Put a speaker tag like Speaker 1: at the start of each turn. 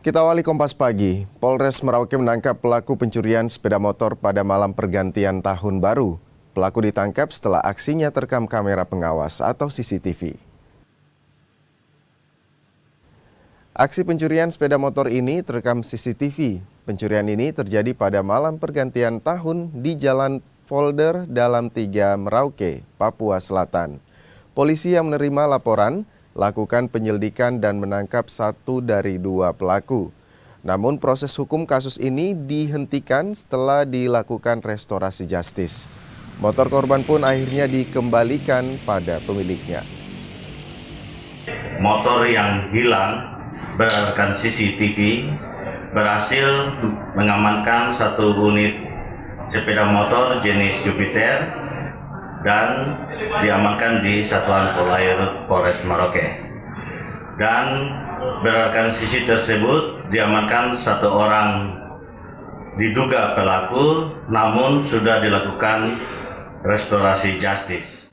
Speaker 1: Kita awali Kompas Pagi. Polres Merauke menangkap pelaku pencurian sepeda motor pada malam pergantian tahun baru. Pelaku ditangkap setelah aksinya terekam kamera pengawas atau CCTV. Aksi pencurian sepeda motor ini terekam CCTV. Pencurian ini terjadi pada malam pergantian tahun di Jalan Folder Dalam 3 Merauke, Papua Selatan. Polisi yang menerima laporan lakukan penyelidikan dan menangkap 1 dari 2 pelaku. Namun proses hukum kasus ini dihentikan setelah dilakukan restorasi justis. Motor korban pun akhirnya dikembalikan pada pemiliknya.
Speaker 2: Motor yang hilang berdasarkan CCTV berhasil mengamankan 1 unit sepeda motor jenis Jupiter dan diamankan di Satuan Polair Polres Merauke. Dan berdasarkan sisi tersebut diamankan 1 orang diduga pelaku, namun sudah dilakukan restorasi justis.